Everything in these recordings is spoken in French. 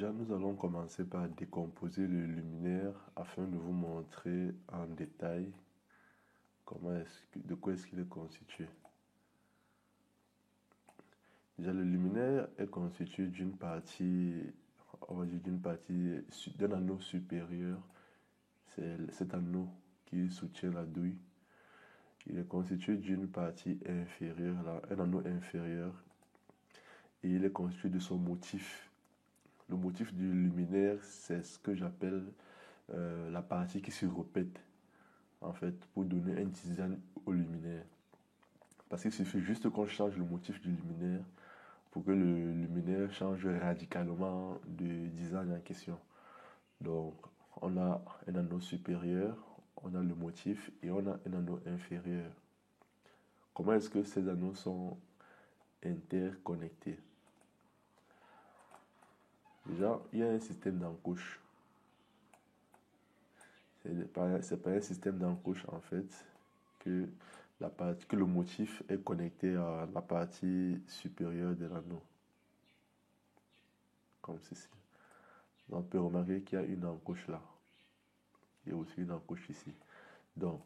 Déjà, nous allons commencer par décomposer le luminaire afin de vous montrer en détail de quoi est-ce qu'il est constitué. Déjà, le luminaire est constitué d'une partie, on va dire d'un anneau supérieur. C'est cet anneau qui soutient la douille. Il est constitué d'une partie inférieure, un anneau inférieur, et il est constitué de son motif. Le motif du luminaire, c'est ce que j'appelle la partie qui se répète, en fait, pour donner un design au luminaire. Parce qu'il suffit juste qu'on change le motif du luminaire pour que le luminaire change radicalement de design en question. Donc, on a un anneau supérieur, on a le motif et on a un anneau inférieur. Comment est-ce que ces anneaux sont interconnectés? Déjà, il y a un système d'encouche. C'est pas un système d'encouche en fait que, que le motif est connecté à la partie supérieure de l'anneau. Comme ceci. On peut remarquer qu'il y a une encouche là. Il y a aussi une encouche ici. Donc,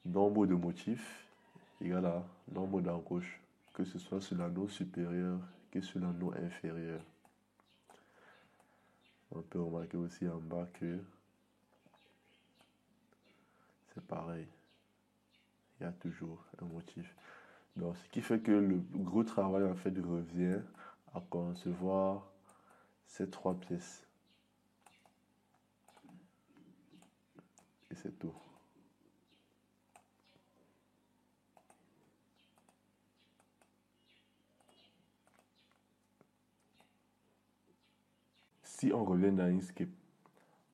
nombre de motifs égale à nombre d'encouches, que ce soit sur l'anneau supérieur que sur l'anneau inférieur. On peut remarquer aussi en bas que c'est pareil. Il y a toujours un motif. Donc, ce qui fait que le gros travail en fait revient à concevoir ces trois pièces. Et c'est tout. Si on revient dans Inkscape,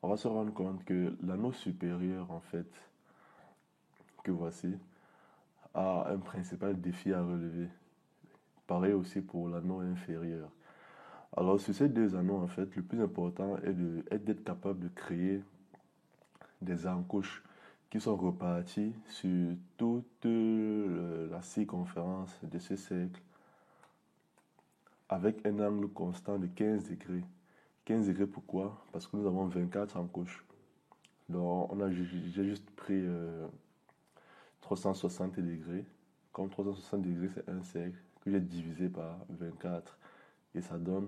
on va se rendre compte que l'anneau supérieur, en fait, que voici, a un principal défi à relever. Pareil aussi pour l'anneau inférieur. Alors, sur ces deux anneaux, en fait, le plus important est d'être capable de créer des encouches qui sont reparties sur toute la circonférence de ce cercle avec un angle constant de 15 degrés. 15 degrés pourquoi? Parce que nous avons 24 encouches. Donc, j'ai juste pris 360 degrés. Comme 360 degrés, c'est un cercle que j'ai divisé par 24. Et ça donne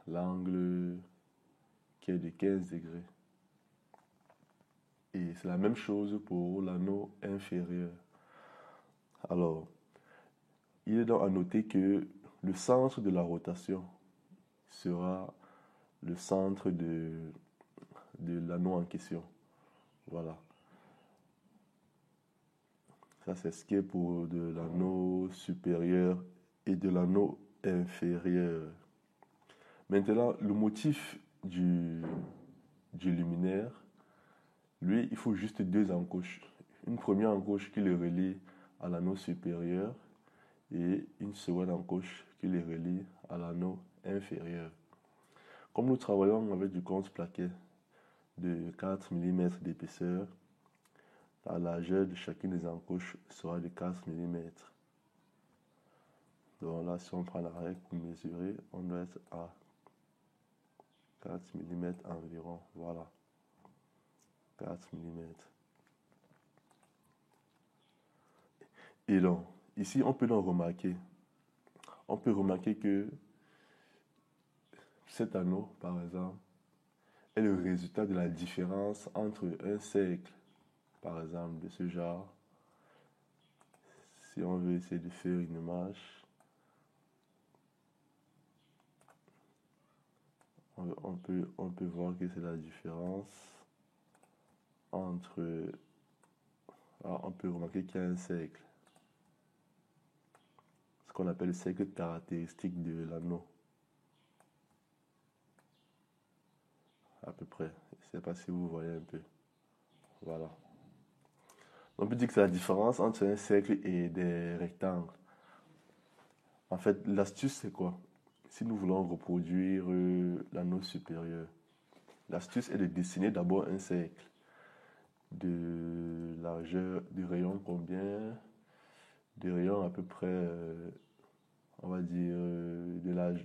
l'angle qui est de 15 degrés. Et c'est la même chose pour l'anneau inférieur. Alors, il est donc à noter que le centre de la rotation sera le centre de l'anneau en question. Voilà. Ça, c'est ce qui est pour de l'anneau supérieur et de l'anneau inférieur. Maintenant, le motif du luminaire, lui, il faut juste deux encouches. Une première encouche qui le relie à l'anneau supérieur et une seconde encouche qui le relie à l'anneau inférieur. Comme nous travaillons avec du compte plaqué de 4 mm d'épaisseur, la largeur de chacune des encouches sera de 4 mm. Donc là, si on prend la règle pour mesurer, on doit être à 4 mm environ. Voilà. 4 mm. Et donc, ici, on peut remarquer que cet anneau, par exemple, est le résultat de la différence entre un cercle, par exemple, de ce genre. Si on veut essayer de faire une image, on peut voir que c'est la différence entre... on peut remarquer qu'il y a un cercle. Ce qu'on appelle le cercle caractéristique de l'anneau. À peu près. Je ne sais pas si vous voyez un peu. Voilà. On peut dire que c'est la différence entre un cercle et des rectangles. En fait, l'astuce, c'est quoi? Si nous voulons reproduire l'anneau supérieur, l'astuce est de dessiner d'abord un cercle de largeur, de rayon combien? De rayon à peu près on va dire,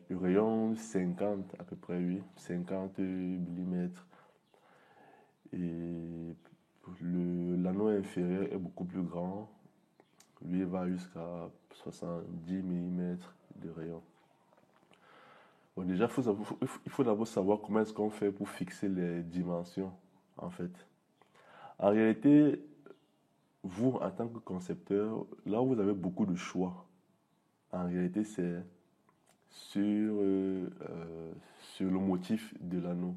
du rayon 50 à peu près, oui, 50 millimètres. Et l'anneau inférieur est beaucoup plus grand. Lui, il va jusqu'à 70 millimètres de rayon. Bon, déjà, il faut d'abord savoir comment est-ce qu'on fait pour fixer les dimensions, en fait. En réalité, vous, en tant que concepteur, là où vous avez beaucoup de choix, en réalité, c'est sur le motif de l'anneau.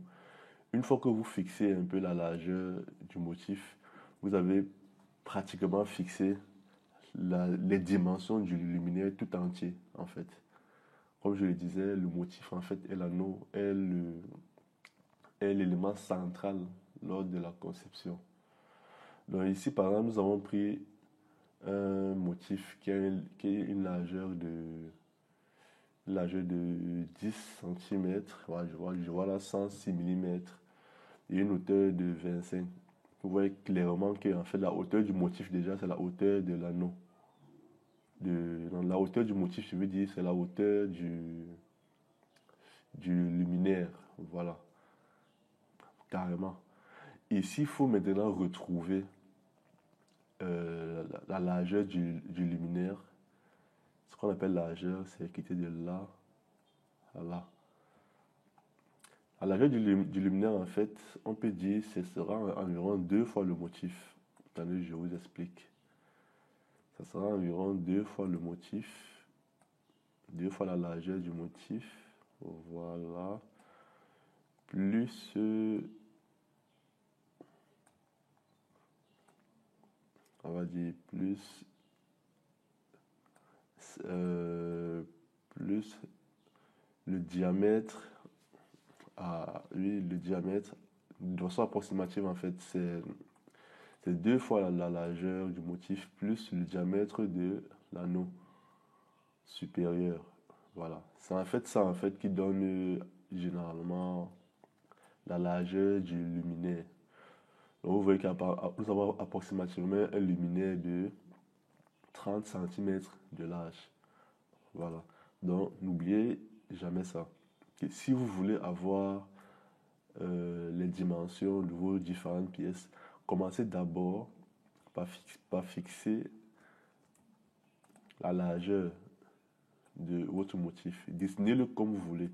Une fois que vous fixez un peu la largeur du motif, vous avez pratiquement fixé les dimensions du luminaire tout entier, en fait. Comme je le disais, le motif, en fait, et l'anneau est l'élément central lors de la conception. Donc ici, par exemple, nous avons pris un motif qui a une largeur de 10 cm, je vois là 106 millimètres et une hauteur de 25. Vous voyez clairement que en fait, la hauteur du motif, déjà, c'est la hauteur de l'anneau. La hauteur du motif, je veux dire, c'est la hauteur du luminaire. Voilà, carrément. Ici, il faut maintenant retrouver la largeur du luminaire. Ce qu'on appelle largeur, c'est quitter de là à là. La largeur du luminaire, en fait, on peut dire que ce sera environ 2 fois le motif. Attendez, je vous explique. Ça sera environ 2 fois le motif, 2 fois la largeur du motif. Voilà. Plus, on va dire euh, plus le diamètre. Oui, le diamètre, de façon approximative, en fait, c'est 2 fois la largeur du motif plus le diamètre de l'anneau supérieur. Voilà. C'est en fait ça, en fait, qui donne généralement la largeur du luminaire. Donc, vous voyez que nous avons approximativement un luminaire de 30 cm de large. Voilà. Donc, n'oubliez jamais ça. Que si vous voulez avoir les dimensions de vos différentes pièces, commencez d'abord par fixer la largeur de votre motif. Dessinez-le comme vous voulez.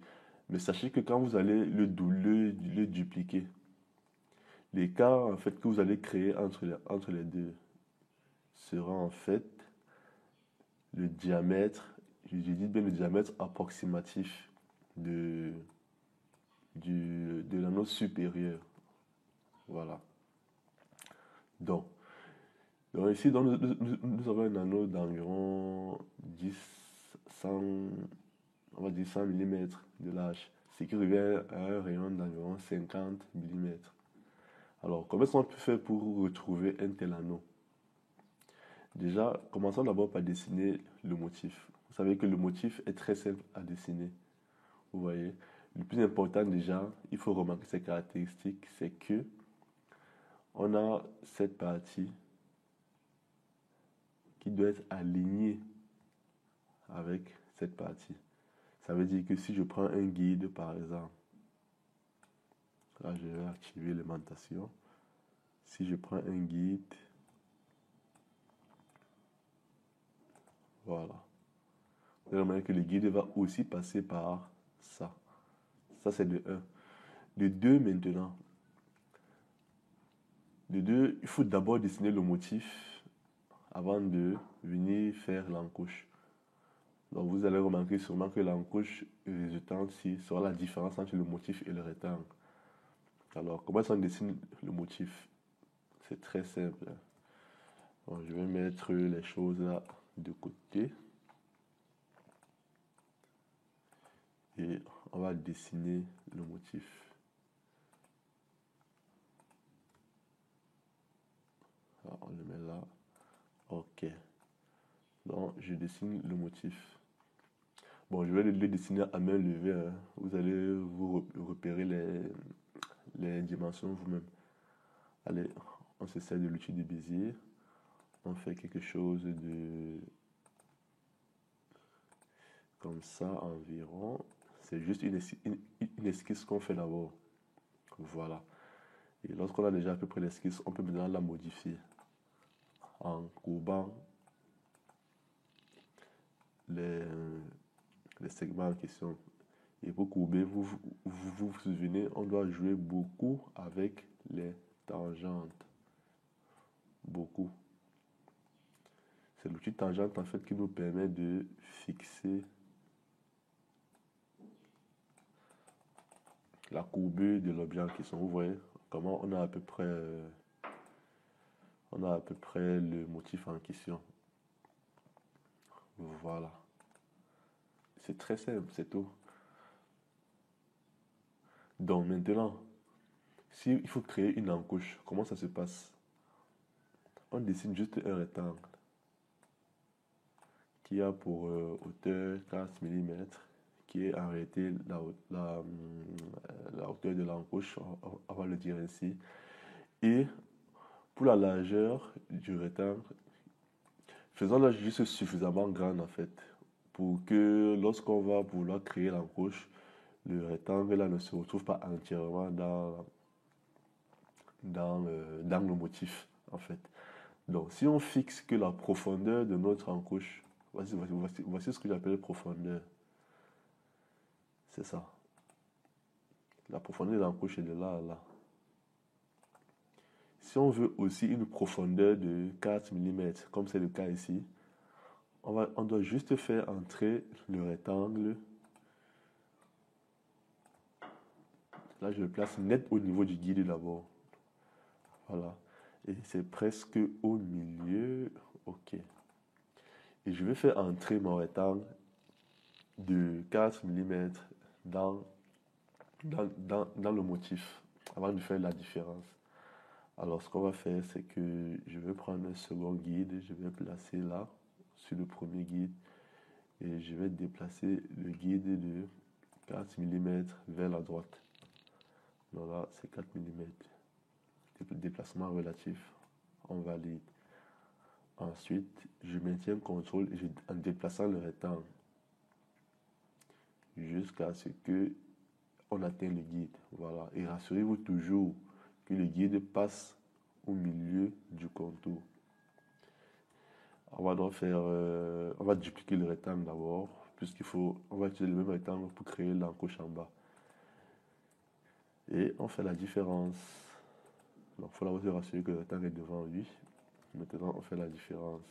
Mais sachez que quand vous allez le dupliquer, l'écart en fait que vous allez créer entre les deux sera en fait le diamètre, je dis bien le diamètre approximatif de, de l'anneau supérieur. Voilà. Donc, ici, nous avons un anneau d'environ 10, 100, on va dire 100 millimètres de large, ce qui revient à un rayon d'environ 50 millimètres. Alors, comment est-ce qu'on peut faire pour retrouver un tel anneau? Déjà, commençons d'abord par dessiner le motif. Vous savez que le motif est très simple à dessiner. Vous voyez, le plus important déjà, il faut remarquer ces caractéristiques, c'est que on a cette partie qui doit être alignée avec cette partie. Ça veut dire que si je prends un guide, par exemple, là je vais activer l'aimantation. Si je prends un guide, voilà. Vous allez remarquer que le guide va aussi passer par ça. Ça, c'est le 1. Le 2, maintenant. Le 2, il faut d'abord dessiner le motif avant de venir faire l'encouche. Donc, vous allez remarquer sûrement que l'encouche résultante ici sera la différence entre le motif et le rectangle. Alors, comment est-ce qu'on dessine le motif? C'est très simple. Bon, je vais mettre les choses là de côté. Et on va dessiner le motif. Alors, on le met là. Ok. Donc, je dessine le motif. Bon, je vais le dessiner à main levée, hein. Vous allez vous repérer les dimensions vous-même. Allez, on se sert de l'outil de Bézier. On fait quelque chose comme ça environ. C'est juste une esquisse qu'on fait d'abord. Voilà. Et lorsqu'on a déjà à peu près l'esquisse, on peut maintenant la modifier en courbant les, les segments en question. Et pour courber, vous souvenez, on doit jouer beaucoup avec les tangentes. Beaucoup. C'est l'outil tangente en fait qui nous permet de fixer la courbure de l'objet en question. Vous voyez comment on a à peu près, le motif en question. Voilà. C'est très simple, c'est tout. Donc maintenant, si il faut créer une encouche, comment ça se passe? On dessine juste un rectangle qui a pour hauteur 4 mm, qui est en réalité la hauteur de l'encouche, on va le dire ainsi. Et pour la largeur du rectangle, faisons-la juste suffisamment grande en fait, pour que lorsqu'on va vouloir créer l'encouche, le rectangle là ne se retrouve pas entièrement dans le motif en fait. Donc si on fixe que la profondeur de notre encouche, voici ce que j'appelle profondeur, c'est ça. La profondeur de l'encouche est de là à là. Si on veut aussi une profondeur de 4 mm, comme c'est le cas ici, on doit juste faire entrer le rectangle. Là, je le place net au niveau du guide d'abord. Voilà. Et c'est presque au milieu. OK. Et je vais faire entrer mon rectangle de 4 mm dans le motif avant de faire la différence. Alors, ce qu'on va faire, c'est que je vais prendre un second guide, je vais placer là, sur le premier guide, et je vais déplacer le guide de 4 mm vers la droite. Donc là, c'est 4 mm. Déplacement relatif, on valide. Ensuite, je maintiens le contrôle en déplaçant le rectangle jusqu'à ce que on atteigne le guide. Voilà. Et rassurez-vous toujours que le guide passe au milieu du contour. On va donc on va dupliquer le rectangle d'abord, on va utiliser le même rectangle pour créer l'encouche en bas. Et on fait la différence. Donc, il faut se rassurer que le rectangle est devant lui. Maintenant, on fait la différence.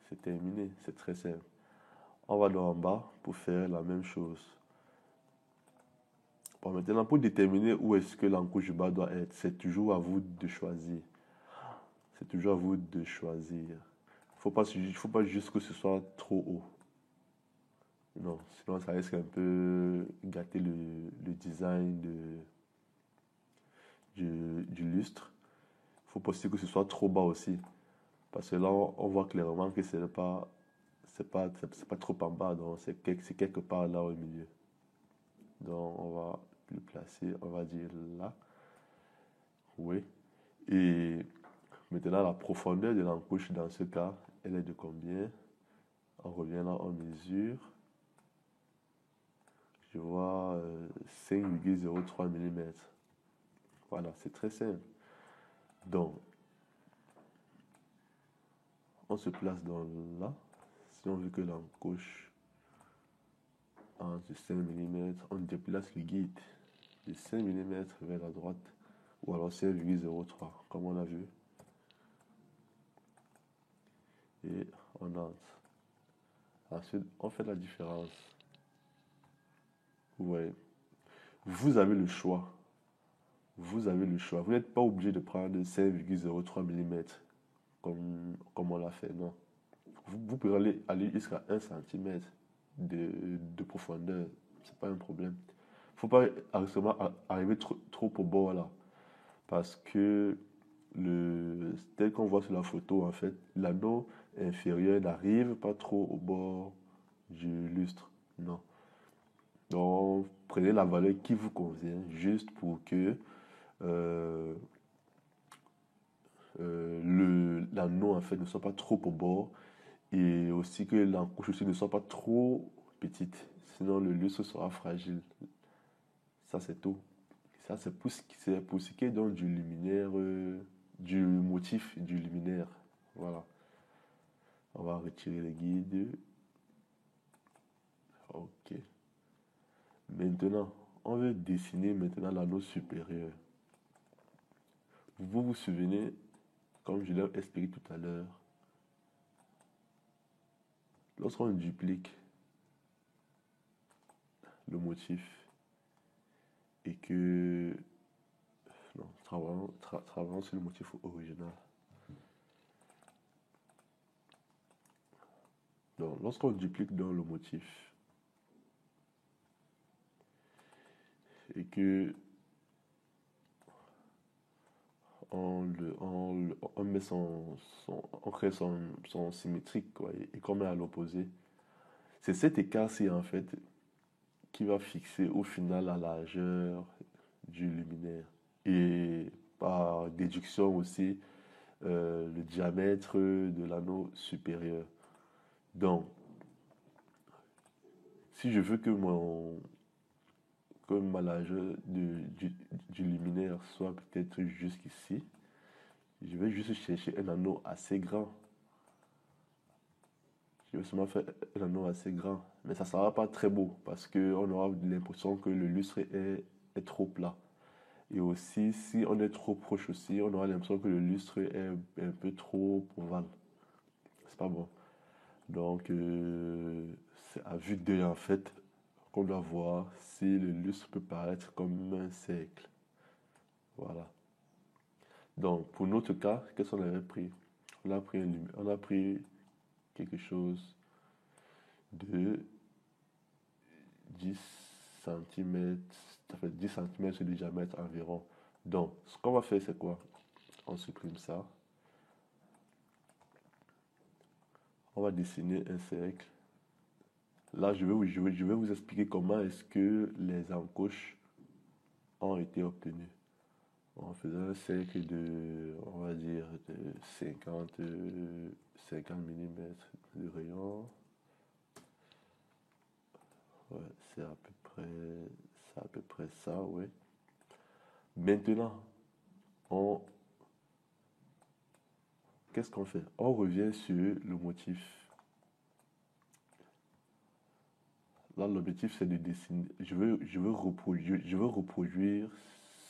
C'est terminé, c'est très simple. On va donc en bas pour faire la même chose. Bon, maintenant, pour déterminer où est-ce que l'encouche bas doit être, c'est toujours à vous de choisir. C'est toujours à vous de choisir. Il faut pas juste que ce soit trop haut. Non, sinon ça risque un peu gâter le design du lustre. Il faut pas aussi que ce soit trop bas aussi. Parce que là, on voit clairement que c'est pas trop en bas, donc c'est quelque part là au milieu. Donc on va le placer, on va dire là. Oui. Et maintenant, la profondeur de l'encouche dans ce cas, elle est de combien? On revient là, on mesure. Je vois 5,03 mm. Voilà, c'est très simple. Donc, on se place dans là. Si on veut que l'encouche entre 5 mm, on déplace le guide de 5 mm vers la droite, ou alors 5,03 comme on a vu. Et on entre. Ensuite, on fait la différence. Vous voyez, vous avez le choix. Vous avez le choix. Vous n'êtes pas obligé de prendre 5,03 mm comme on l'a fait, non. Vous pouvez aller jusqu'à 1 cm de profondeur. C'est pas un problème. Il ne faut pas arriver trop au bord là. Parce que tel qu'on voit sur la photo, en fait, l'anneau inférieur n'arrive pas trop au bord du lustre. Non. Donc, prenez la valeur qui vous convient, juste pour que l'anneau en fait ne soit pas trop au bord Et aussi que l'encouche aussi ne soit pas trop petite, sinon le lustre sera fragile. Ça, c'est tout. Ça, c'est pour ce qui est donc du luminaire, du motif du luminaire. Voilà. On va retirer les guides. Ok. Maintenant, on veut dessiner maintenant l'anneau supérieur. Vous vous souvenez, comme je l'ai expliqué tout à l'heure, lorsqu'on duplique le motif et que... Non, travaillons sur le motif original. Donc, lorsqu'on duplique dans le motif et que on met on crée son symétrique, quoi, et qu'on met à l'opposé, c'est cet écart-ci en fait qui va fixer au final la largeur du luminaire. Et par déduction aussi, le diamètre de l'anneau supérieur. Donc, si je veux que ma largeur du luminaire soit peut-être jusqu'ici, je vais juste chercher un anneau assez grand. Je vais seulement faire un anneau assez grand. Mais ça ne sera pas très beau parce qu'on aura l'impression que le lustre est trop plat. Et aussi, si on est trop proche aussi, on aura l'impression que le lustre est un peu trop ovale. C'est pas bon. Donc, c'est à vue d'œil en fait qu'on doit voir si le lustre peut paraître comme un cercle. Voilà. Donc, pour notre cas, qu'est-ce qu'on avait pris? On a pris quelque chose de 10 centimètres, ça fait 10 centimètres de diamètre environ. Donc, ce qu'on va faire, c'est quoi? On supprime ça. On va dessiner un cercle. Là, je vais vous expliquer comment est-ce que les encoches ont été obtenues. En faisant un cercle de, on va dire, de 50 mm de rayon. Ouais, c'est à peu près ça, ouais. Maintenant, on, qu'est-ce qu'on fait? On revient sur le motif. Là, l'objectif, c'est de dessiner. Je veux reproduire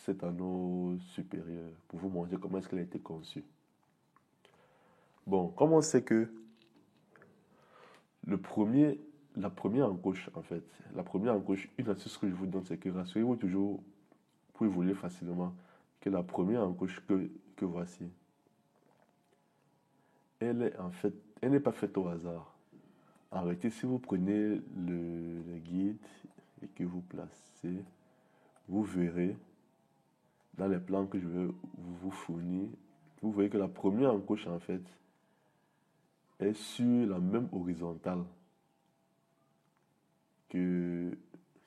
cet anneau supérieur pour vous montrer comment est-ce qu'elle a été conçue. Bon, comme on sait que le premier, la première encoche, en fait, la première encoche, une astuce que je vous donne, c'est que rassurez-vous toujours, pour évoluer facilement, que la première encoche que voici, elle est en fait, elle n'est pas faite au hasard. En réalité, si vous prenez le guide et que vous placez, vous verrez dans les plans que je vais vous fournir, vous voyez que la première encoche en fait est sur la même horizontale que,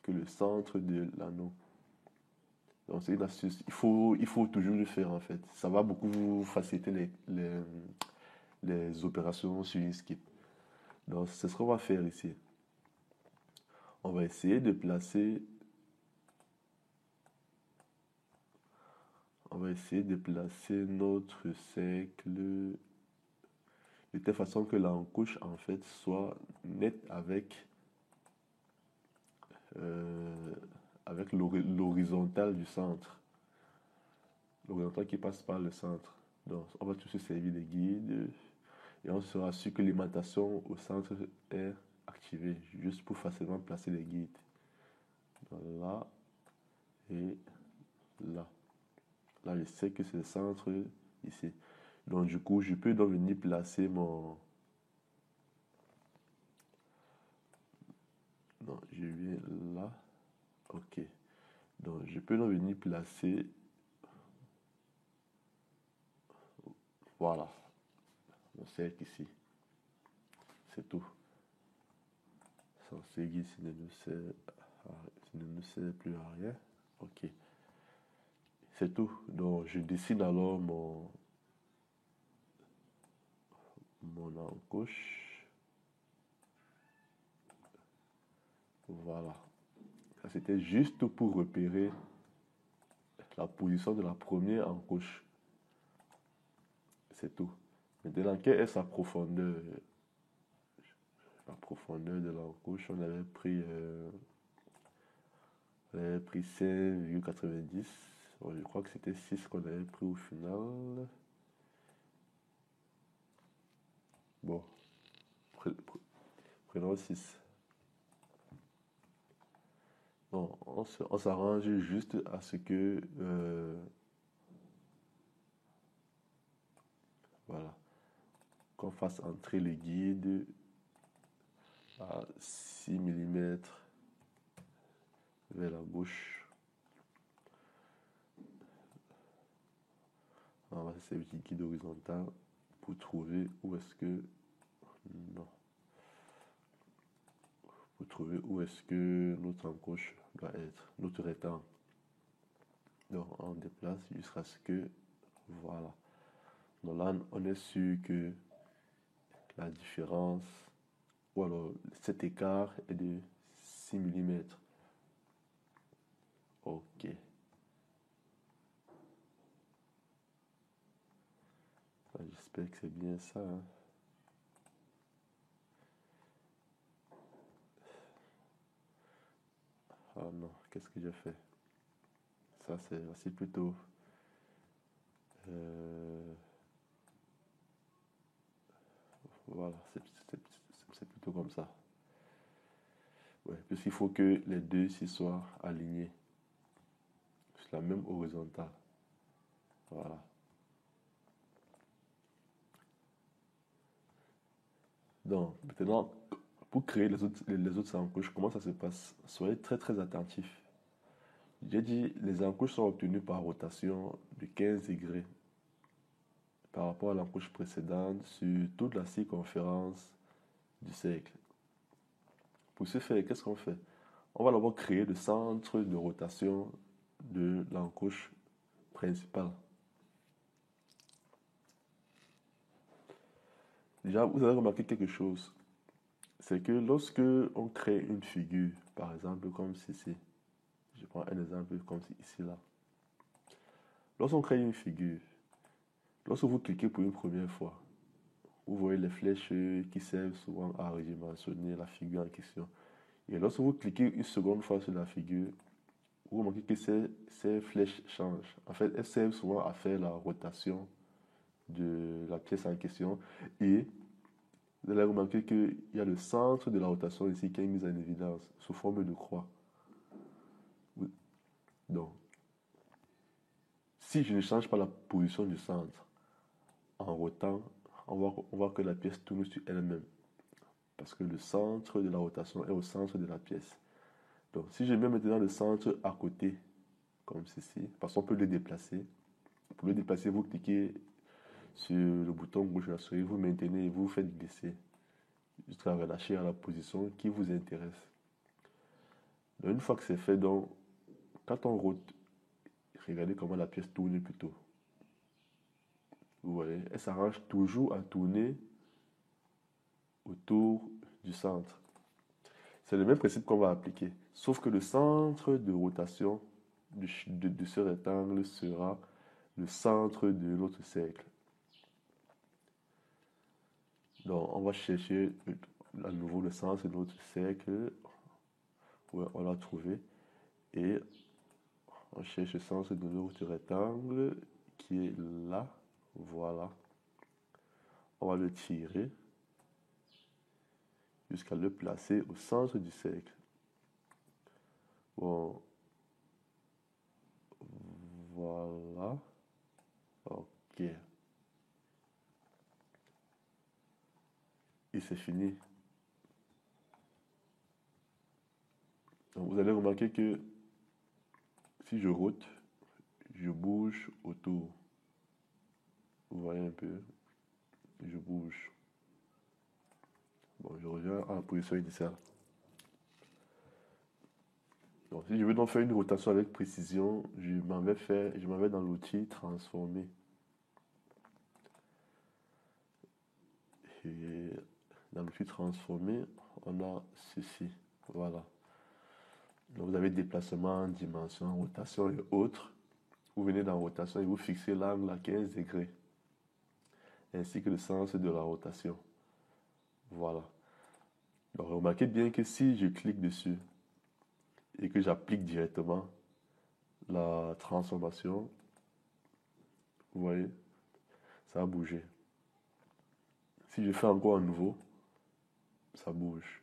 que le centre de l'anneau. Donc c'est une astuce. Il faut toujours le faire en fait. Ça va beaucoup vous faciliter les opérations sur Inkscape. Donc c'est ce qu'on va faire ici. On va essayer de placer notre cercle de telle façon que l'encouche en fait soit nette euh, avec l'horizontale du centre. L'horizontale qui passe par le centre. Donc on va tout se servir des guides et on sera sûr que l'aimantation au centre est activée juste pour facilement placer les guides. Donc là et là. Là je sais que c'est le centre ici. Donc du coup je peux donc venir placer mon... Non, je viens là. Ok. Donc je peux donc venir placer... Voilà. Mon cercle ici. C'est tout. Sans guide, ne nous sert plus à rien. Ok. C'est tout. Donc je dessine alors mon encoche. Voilà. Ça, c'était juste pour repérer la position de la première encoche. C'est tout. Maintenant, quelle est sa profondeur? La profondeur de l'encoche, on avait pris 5,90. Bon, je crois que c'était 6 qu'on avait pris au final. Bon, prenons 6. Bon, on s'arrange juste à ce que, voilà, qu'on fasse entrer le guide à 6 mm vers la gauche. On va servir du guide horizontal pour trouver où est-ce que, non, pour trouver où est-ce que notre encoche doit être, notre rectangle. Donc on déplace jusqu'à ce que, voilà. Donc là, on est sûr que la différence, ou alors cet écart est de 6 mm. Ok. J'espère que c'est bien ça, hein. Ah non, qu'est-ce que j'ai fait? Ça, c'est plutôt... euh, voilà, c'est plutôt comme ça. Ouais, puisqu'il faut que les deux s'y soient alignés sur la même horizontale. Voilà. Donc, maintenant, pour créer les autres encoches, comment ça se passe? Soyez très très attentifs. J'ai dit, les encoches sont obtenues par rotation de 15 degrés par rapport à l'encoche précédente sur toute la circonférence du cercle. Pour ce faire, qu'est-ce qu'on fait? On va d'abord créer le centre de rotation de l'encoche principale. Déjà, vous avez remarqué quelque chose. C'est que lorsque on crée une figure, par exemple comme ceci, je prends un exemple comme ici là. Lorsqu'on crée une figure, lorsque vous cliquez pour une première fois, vous voyez les flèches qui servent souvent à redimensionner la figure en question. Et lorsque vous cliquez une seconde fois sur la figure, vous remarquez que ces flèches changent. En fait, elles servent souvent à faire la rotation de la pièce en question. Et vous allez remarquer qu'il y a le centre de la rotation ici qui est mis en évidence sous forme de croix. Donc, si je ne change pas la position du centre en rotant, on voit que la pièce tourne sur elle-même. Parce que le centre de la rotation est au centre de la pièce. Donc, si je mets maintenant le centre à côté, comme ceci, parce qu'on peut le déplacer. Pour le déplacer, vous cliquez sur le bouton gauche de la souris, vous maintenez et vous faites glisser jusqu'à relâcher à la position qui vous intéresse. Donc, une fois que c'est fait, donc, quand on rote, regardez comment la pièce tourne plutôt. Vous voyez, elle s'arrange toujours à tourner autour du centre. C'est le même principe qu'on va appliquer, sauf que le centre de rotation de ce rectangle sera le centre de notre cercle. Donc, on va chercher à nouveau le centre de notre cercle. Ouais, on l'a trouvé. Et on cherche le centre de notre rectangle qui est là. Voilà. On va le tirer jusqu'à le placer au centre du cercle. Bon, voilà. Ok. Et c'est fini. Donc vous allez remarquer que si je rote, je bouge autour. Vous voyez un peu, je bouge. Bon, je reviens à la position initiale. Donc, si je veux donc faire une rotation avec précision, je m'en vais dans l'outil transformer. Et dans l'outil transformer, on a ceci. Voilà. Donc vous avez déplacement, dimension, rotation et autres. Vous venez dans rotation et vous fixez l'angle à 15 degrés, ainsi que le sens de la rotation. Voilà. Donc remarquez bien que si je clique dessus et que j'applique directement la transformation, vous voyez, ça a bougé. Si je fais encore un nouveau, ça bouge.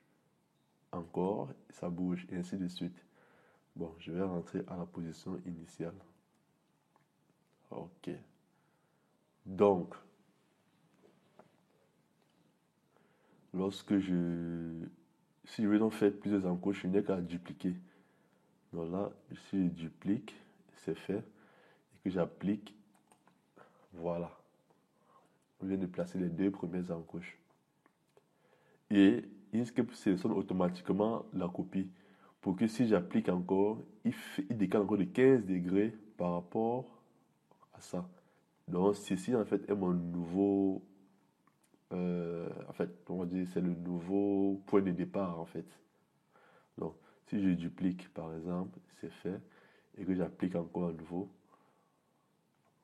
Encore, ça bouge, et ainsi de suite. Bon, je vais rentrer à la position initiale. Ok. Donc, lorsque si je veux donc faire plusieurs encoches, je n'ai qu'à dupliquer. Donc là, si je duplique, c'est fait. Et que j'applique, voilà. On vient de placer les deux premières encoches. Et Inkscape sélectionne automatiquement la copie. Pour que si j'applique encore, il décale encore de 15 degrés par rapport à ça. Donc ceci en fait est mon nouveau, en fait, on va dire, c'est le nouveau point de départ en fait. Donc si je duplique par exemple, c'est fait, et que j'applique encore à nouveau,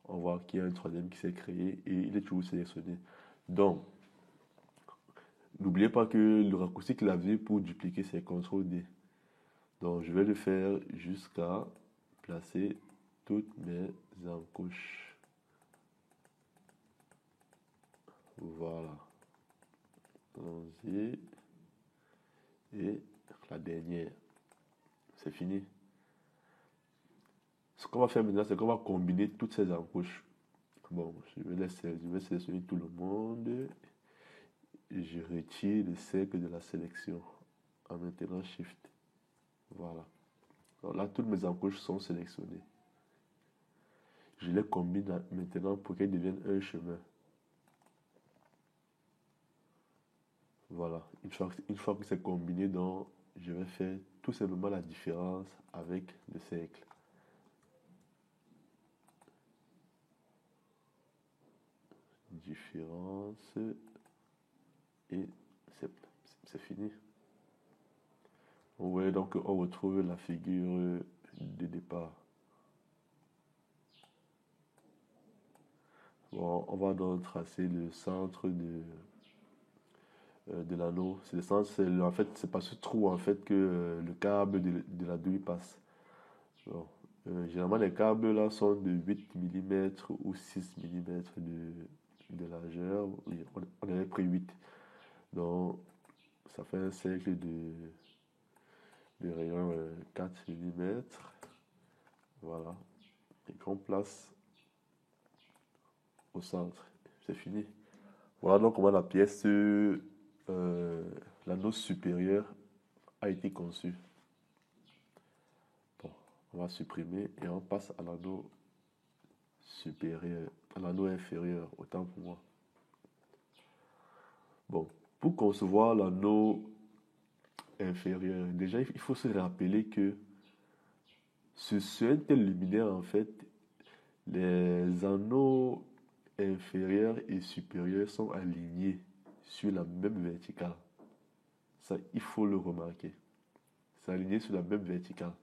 on voit qu'il y a un troisième qui s'est créé et il est toujours sélectionné. Donc n'oubliez pas que le raccourci clavier pour dupliquer c'est CTRL D. Donc je vais le faire jusqu'à placer toutes mes encoches. Voilà. Allons-y. Et la dernière. C'est fini. Ce qu'on va faire maintenant, c'est qu'on va combiner toutes ces encoches. Bon, je vais sélectionner tout le monde. Et je retire le cercle de la sélection en maintenant Shift. Voilà. Donc là, toutes mes encoches sont sélectionnées. Je les combine maintenant pour qu'elles deviennent un chemin. Voilà. Une fois que c'est combiné, donc, je vais faire tout simplement la différence avec le cercle. Différence. Et c'est fini. Vous voyez donc on retrouve la figure de départ. Bon, on va donc tracer le centre de l'anneau. C'est le centre, en fait, c'est par ce trou en fait que le câble de la douille passe. Bon, généralement, les câbles là sont de 8 mm ou 6 mm de largeur. Oui, on avait pris 8. Donc, ça fait un cercle de rayon 4 mm. Voilà. Et qu'on place au centre. C'est fini. Voilà donc comment la pièce, l'anneau supérieur a été conçu. Bon, on va supprimer et on passe à l'anneau supérieur, à l'anneau inférieur, autant pour moi. Bon, pour concevoir l'anneau inférieur, déjà il faut se rappeler que sur un tel luminaire, en fait, les anneaux inférieurs et supérieurs sont alignés sur la même verticale. Ça, il faut le remarquer. C'est aligné sur la même verticale.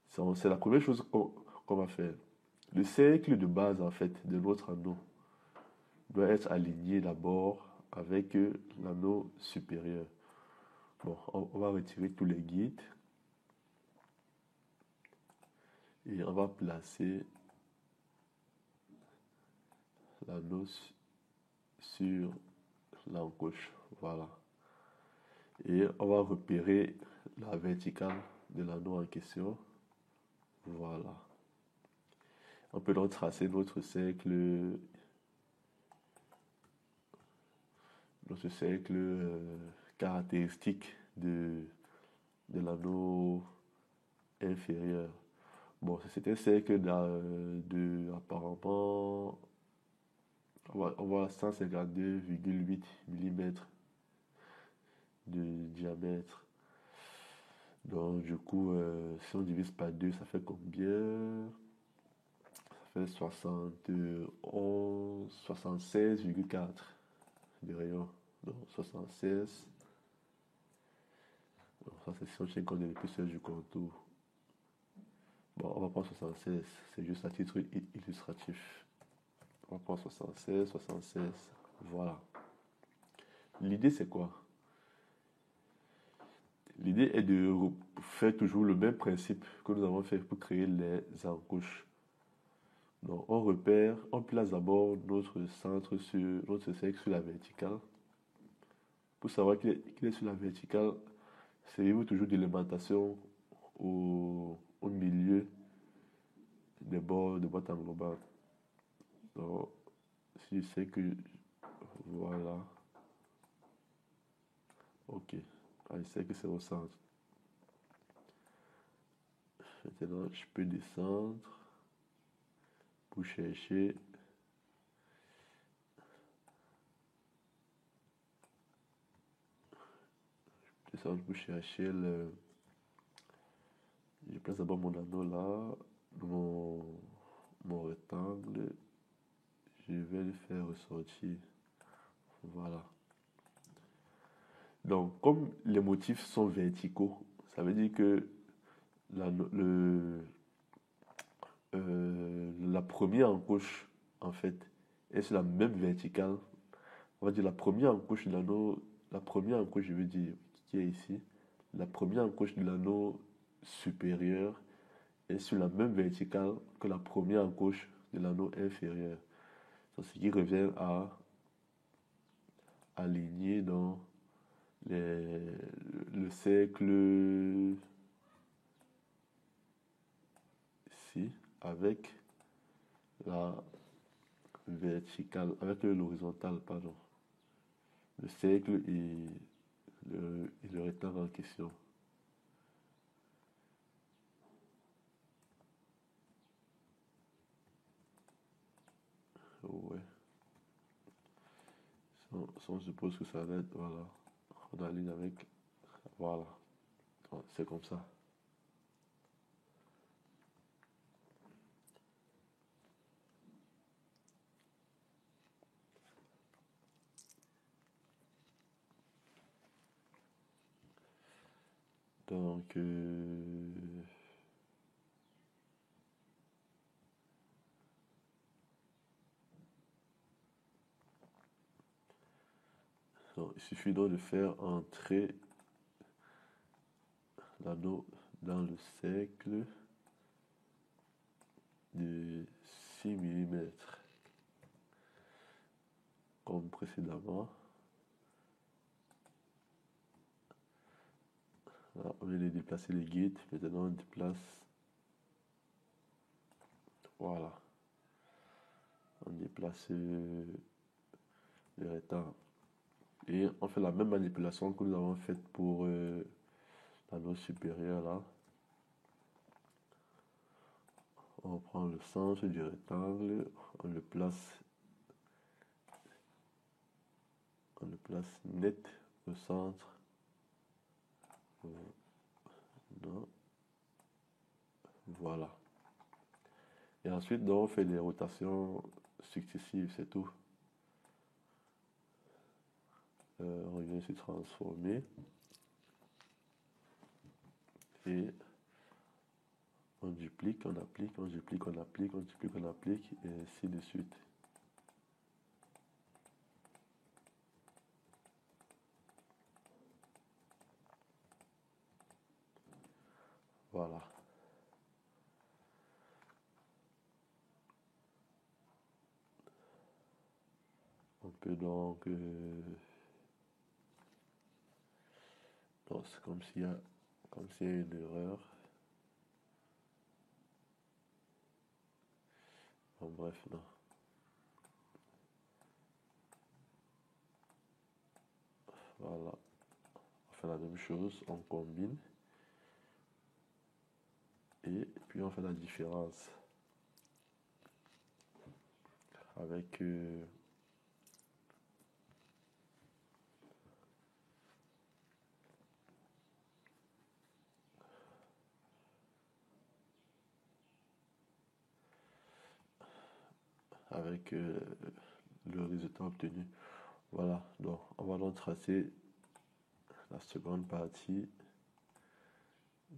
C'est la première chose qu'on va faire. Le cercle de base, en fait, de notre anneau doit être aligné d'abord avec l'anneau supérieur. Bon, on va retirer tous les guides et on va placer l'anneau sur l'encoche. Voilà. Et on va repérer la verticale de l'anneau en question. Voilà. On peut donc tracer notre cercle caractéristique de l'anneau inférieur. Bon, c'est un cercle apparemment, on voit 152,8 mm de diamètre. Donc, du coup, si on divise par 2, ça fait combien? Ça fait 76,4 de rayon. Donc, 76. Donc ça, c'est si on tient compte de l'épaisseur du contour. Bon, on va prendre 76, c'est juste à titre illustratif. On va prendre 76, 76, voilà. L'idée, c'est quoi? L'idée est de faire toujours le même principe que nous avons fait pour créer les encouches. Donc, on place d'abord notre centre sur notre cercle sur la verticale. Pour savoir qu'il est sur la verticale, servez-vous toujours d'alimentation au milieu des bords de boîte englobante. Donc, si je sais que, voilà, ok, je sais que c'est au centre. Maintenant, je peux descendre pour chercher. Descendre pour chercher le. Je place d'abord mon anneau là, mon rectangle. Je vais le faire ressortir. Voilà. Donc, comme les motifs sont verticaux, ça veut dire que la première encouche, en fait, est sur la même verticale. On va dire la première encouche de l'anneau, la première encouche, je veux dire, qui est ici, la première encouche de l'anneau supérieur est sur la même verticale que la première encouche de l'anneau inférieur. C'est ce qui revient à aligner dans le cercle ici avec la verticale, avec l'horizontale, pardon. Le cercle et le rectangle en question. Ouais. Si on suppose que ça va être, voilà. On aligne avec, voilà. C'est comme ça. Donc, il suffit donc de faire entrer l'anneau dans le cercle de 6 mm comme précédemment. Là, on vient de déplacer les guides, maintenant on déplace, voilà, on déplace le rectangle. Et on fait la même manipulation que nous avons faite pour l'anneau supérieur là. On prend le centre du rectangle, on le place net au centre. Non. Voilà. Et ensuite, donc, on fait des rotations successives, c'est tout. On vient se transformer. Et on duplique, on applique, on duplique, on applique, on duplique, on applique, et ainsi de suite. Voilà. On peut donc... non, c'est comme s'il y a une erreur. Bon, bref, non. Voilà. On fait la même chose, on combine. Et puis on fait la différence avec le résultat obtenu. Voilà, donc on va donc tracer la seconde partie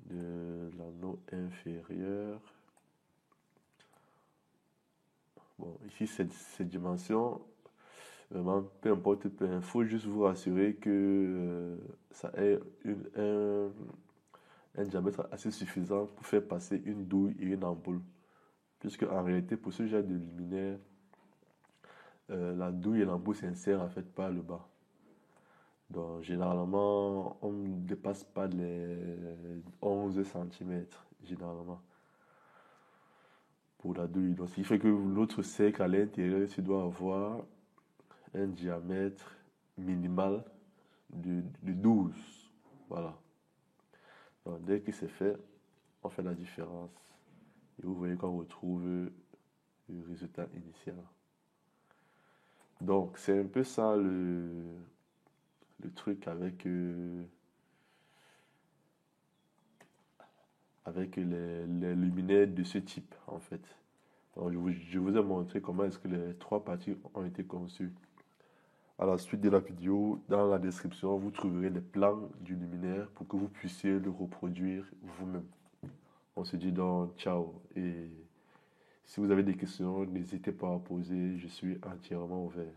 de l'anneau inférieur. Bon, ici, cette dimension, vraiment, peu importe, il faut juste vous rassurer que ça ait un diamètre assez suffisant pour faire passer une douille et une ampoule. Puisque en réalité, pour ce genre de luminaire, la douille et l'ampoule s'insèrent en fait par le bas. Donc, généralement, on ne dépasse pas les 11 centimètres généralement, pour la douille. Donc, ce qui fait que l'autre cercle à l'intérieur, tu dois avoir un diamètre minimal de 12. Voilà. Donc, dès que c'est fait, on fait la différence. Et vous voyez qu'on retrouve le résultat initial. Donc, c'est un peu ça le truc avec les luminaires de ce type, en fait. Donc, je vous ai montré comment est-ce que les trois parties ont été conçues. À la suite de la vidéo, dans la description, vous trouverez les plans du luminaire pour que vous puissiez le reproduire vous-même. On se dit donc ciao. Et si vous avez des questions, n'hésitez pas à poser. Je suis entièrement ouvert.